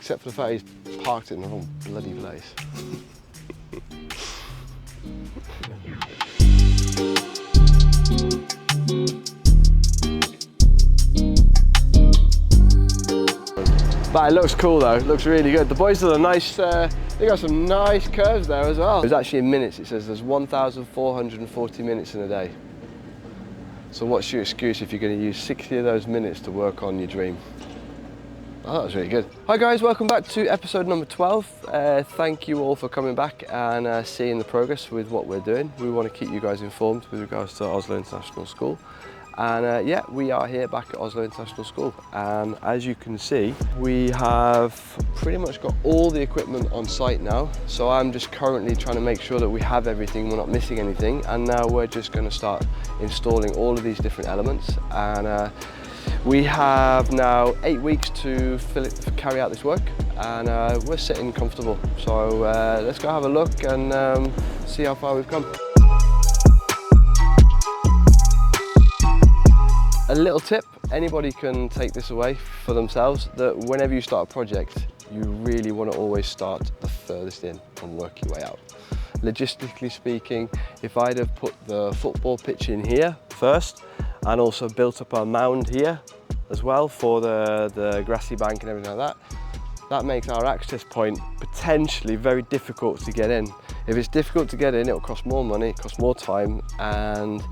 except for the fact he's parked it in the wrong bloody place. But it looks cool though, it looks really good. The boys did a nice, they got some nice curves there as well. It's actually in minutes, it says there's 1,440 minutes in a day. So what's your excuse if you're going to use 60 of those minutes to work on your dream? Oh, that was really good. Hi guys, welcome back to episode number 12. Thank you all for coming back and seeing the progress with what we're doing. We want to keep you guys informed with regards to Oslo International School. And yeah, we are here back at Oslo International School. And as you can see, we have pretty much got all the equipment on site now. So I'm just currently trying to make sure that we have everything, we're not missing anything. And now we're just going to start installing all of these different elements. And we have now 8 weeks to carry out this work. And we're sitting comfortable. So let's go have a look and see how far we've come. A little tip, anybody can take this away for themselves, that whenever you start a project, you really want to always start the furthest in and work your way out. Logistically speaking, if I'd have put the football pitch in here first and also built up a mound here as well for the grassy bank and everything like that, that makes our access point potentially very difficult to get in. If it's difficult to get in, it'll cost more money, it costs more time, and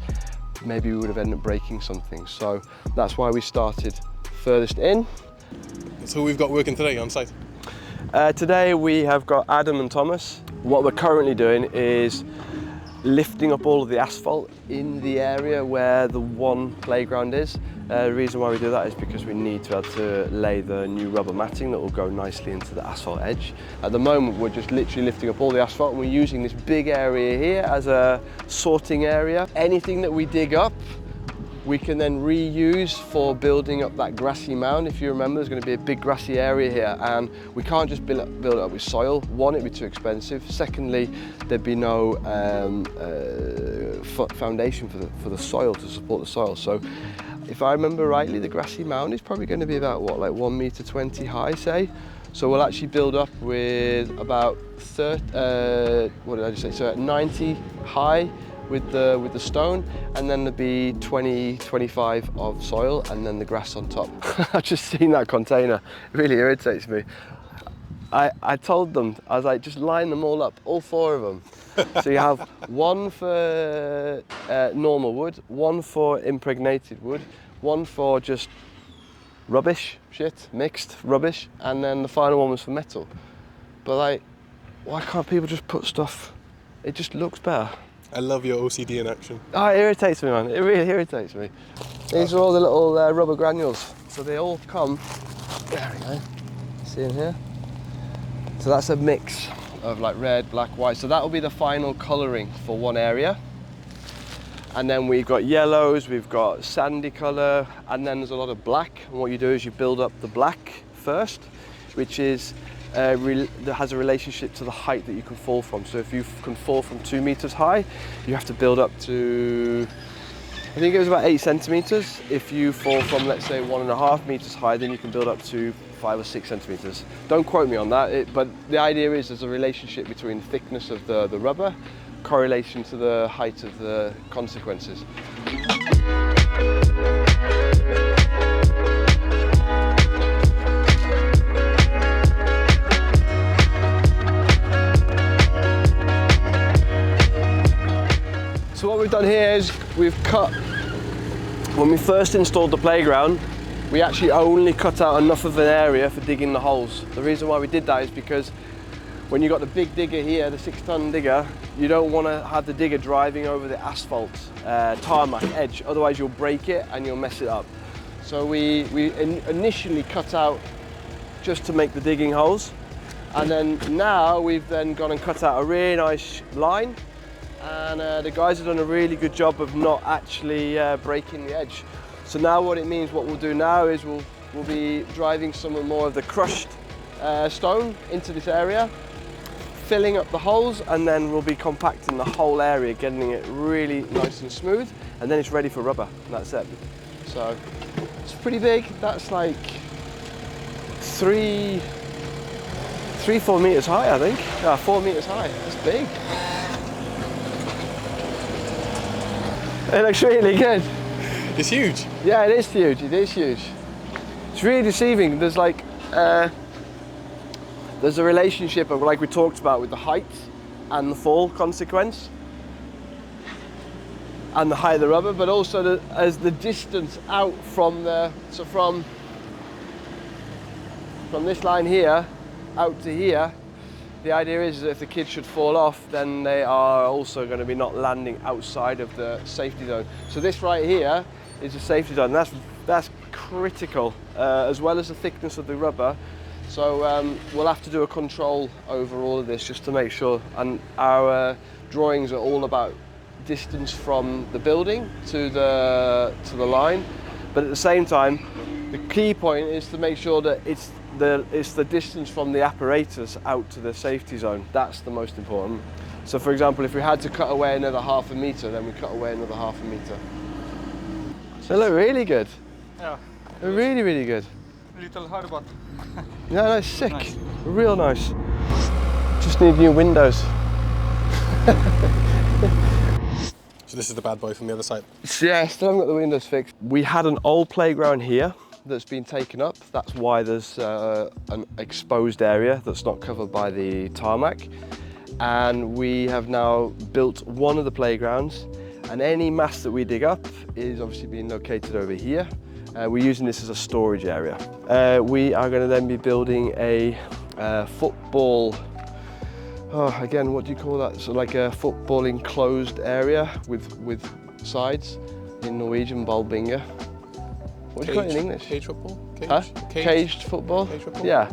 maybe we would have ended up breaking something. So that's why we started furthest in. So we've got working today on site? Today we have got Adam and Thomas. What we're currently doing is lifting up all of the asphalt in the area where the one playground is. The reason why we do that is because we need to be able to lay the new rubber matting that will go nicely into the asphalt edge. At the moment we're just literally lifting up all the asphalt and we're using this big area here as a sorting area. Anything that we dig up we can then reuse for building up that grassy mound. If you remember, there's going to be a big grassy area here and we can't just build it up with soil. One, it'd be too expensive. Secondly, there'd be no foundation for the soil to support the soil. So if I remember rightly, the grassy mound is probably going to be about what, like 1.20 meters high, say. So we'll actually build up with about 90 high with the stone, and then there'd be 25 of soil and then the grass on top. I've just seen that container, it really irritates me. I told them, I was like, just line them all up, all 4 of them. So you have one for normal wood, one for impregnated wood, one for just rubbish, shit, mixed rubbish, and then the final one was for metal. But like, why can't people just put stuff, it just looks better. I love your OCD in action. Oh, it irritates me, man. It really irritates me. These are all the little rubber granules. So they all come, there we go, see in here? So that's a mix of like red, black, white. So that will be the final colouring for one area. And then we've got yellows, we've got sandy colour, and then there's a lot of black. And what you do is you build up the black first, which is that has a relationship to the height that you can fall from. So if you can fall from 2 meters high, you have to build up to, I think it was about 8 centimeters. If you fall from, let's say, 1.5 meters high, then you can build up to 5 or 6 centimeters. Don't quote me on that, but the idea is there's a relationship between the thickness of the rubber, correlation to the height of the consequences. So what we've done here is we've cut, when we first installed the playground, we actually only cut out enough of an area for digging the holes. The reason why we did that is because when you've got the big digger here, the 6-ton digger, you don't want to have the digger driving over the asphalt tarmac edge, otherwise you'll break it and you'll mess it up. So we initially cut out just to make the digging holes, and then now we've then gone and cut out a really nice line. And the guys have done a really good job of not actually breaking the edge. So now what it means, what we'll do now is we'll be driving some more of the crushed stone into this area, filling up the holes, and then we'll be compacting the whole area, getting it really nice and smooth, and then it's ready for rubber, and that's it. So it's pretty big, that's like 3 3-4 meters high, I think. 4 meters high. That's big. It looks really good. It's huge. Yeah, it is huge. It is huge. It's really deceiving. There's like there's a relationship of, like we talked about, with the height and the fall consequence, and the height of the rubber, but also as the distance out from from this line here out to here. The idea is that if the kids should fall off, then they are also going to be not landing outside of the safety zone. So this right here is a safety zone. That's critical, as well as the thickness of the rubber. So we'll have to do a control over all of this just to make sure. And our drawings are all about distance from the building to the line, but at the same time, the key point is to make sure that it's the distance from the apparatus out to the safety zone. That's the most important. So for example, if we had to cut away another 1/2 meter, then we cut away another 1/2 meter. So they look really good. Yeah. They're really, really good. Little hard, but No, that's sick. Nice. Real nice. Just need new windows. So this is the bad boy from the other side. Yeah, still haven't got the windows fixed. We had an old playground here that's been taken up. That's why there's an exposed area that's not covered by the tarmac. And we have now built one of the playgrounds, and any mass that we dig up is obviously being located over here. We're using this as a storage area. We are going to then be building a football, again, what do you call that? So like a football enclosed area with sides, in Norwegian, ballbinge. What do you call it in English? Cage football? Cage? Huh? Caged football? Cage football? Yeah.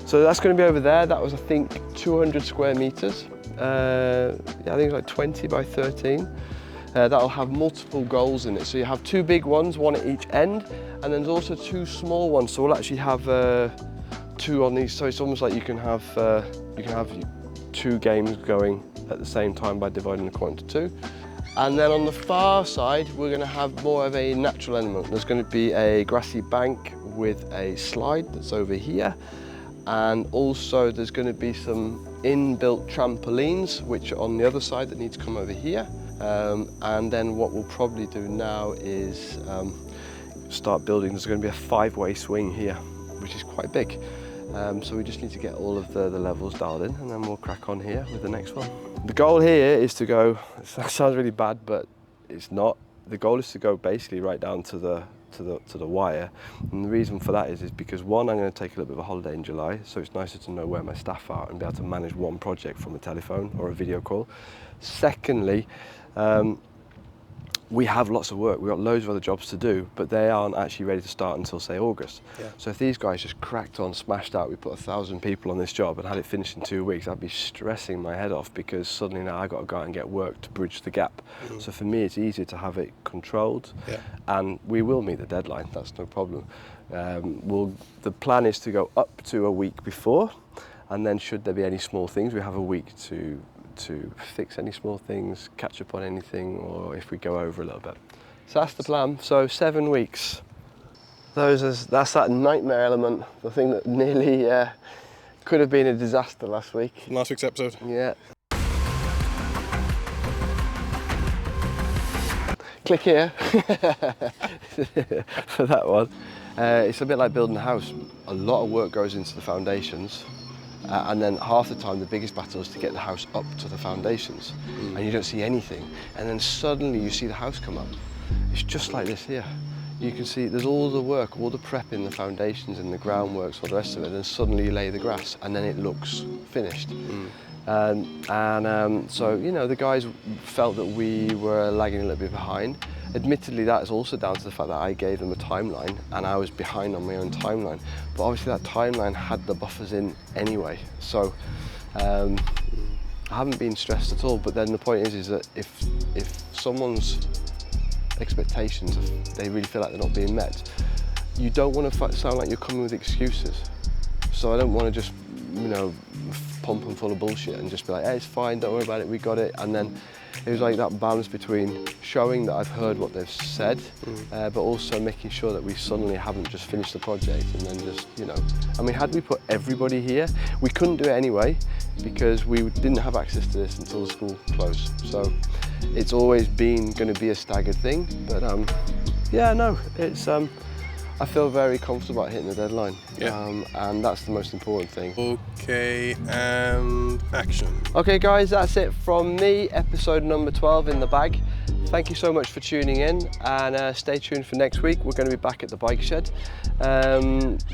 So that's going to be over there. That was, I think, 200 square meters. Yeah, I think it's like 20 by 13. That'll have multiple goals in it. So you have 2 big ones, one at each end, and then there's also 2 small ones. So we'll actually have 2 on these. So it's almost like you can have 2 games going at the same time by dividing the court into 2. And then on the far side, we're going to have more of a natural element. There's going to be a grassy bank with a slide that's over here. And also there's going to be some inbuilt trampolines, which are on the other side that need to come over here. And then what we'll probably do now is start building. There's going to be a 5-way swing here, which is quite big. So we just need to get all of the levels dialed in, and then we'll crack on here with the next one. The goal here is to go, that sounds really bad, but it's not. The goal is to go basically right down to the wire. And the reason for that is because one, I'm going to take a little bit of a holiday in July, so it's nicer to know where my staff are and be able to manage one project from a telephone or a video call. Secondly, we have lots of work. We've got loads of other jobs to do, but they aren't actually ready to start until, say, August. Yeah. So if these guys just cracked on, smashed out, we put 1,000 people on this job and had it finished in 2 weeks, I'd be stressing my head off, because suddenly now I've got to go out and get work to bridge the gap. Mm-hmm. So for me, it's easier to have it controlled, and we will meet the deadline. That's no problem. The plan is to go up to a week before, and then should there be any small things, we have a week to fix any small things, catch up on anything, or if we go over a little bit. So that's the plan. So 7 weeks. That's that nightmare element, the thing that nearly could have been a disaster last week. Last week's episode. Yeah. Click here for that one. It's a bit like building a house. A lot of work goes into the foundations. And then half the time the biggest battle is to get the house up to the foundations, and you don't see anything, and then suddenly you see the house come up. It's just like this here. You can see there's all the work, all the prep in the foundations and the groundworks, all the rest of it, and suddenly you lay the grass and then it looks finished. So, you know, the guys felt that we were lagging a little bit behind. Admittedly, that is also down to the fact that I gave them a timeline and I was behind on my own timeline. But obviously that timeline had the buffers in anyway. So I haven't been stressed at all. But then the point is that if someone's expectations, they really feel like they're not being met, you don't want to sound like you're coming with excuses. So I don't want to just you know, pump them full of bullshit and just be like, hey, it's fine, don't worry about it, we got it. And then it was like that balance between showing that I've heard what they've said, but also making sure that we suddenly haven't just finished the project and then just, you know, I mean, had we put everybody here, we couldn't do it anyway because we didn't have access to this until the school closed. So it's always been going to be a staggered thing, but yeah, no, it's I feel very comfortable about hitting the deadline, and that's the most important thing. Okay, and action. Okay guys, that's it from me, episode number 12 in the bag. Thank you so much for tuning in, and stay tuned for next week. We're going to be back at the bike shed.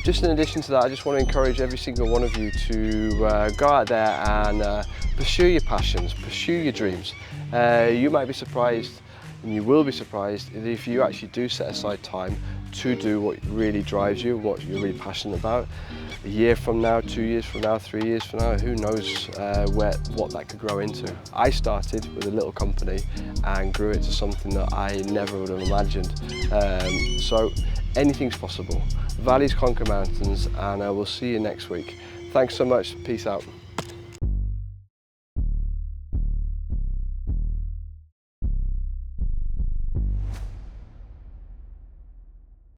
Just in addition to that, I just want to encourage every single one of you to go out there and pursue your passions, pursue your dreams. You might be surprised, and you will be surprised, if you actually do set aside time to do what really drives you, what you're really passionate about. A year from now, 2 years from now, 3 years from now, who knows what that could grow into. I started with a little company and grew it to something that I never would have imagined. So anything's possible. Valleys conquer mountains, and we'll see you next week. Thanks so much, peace out.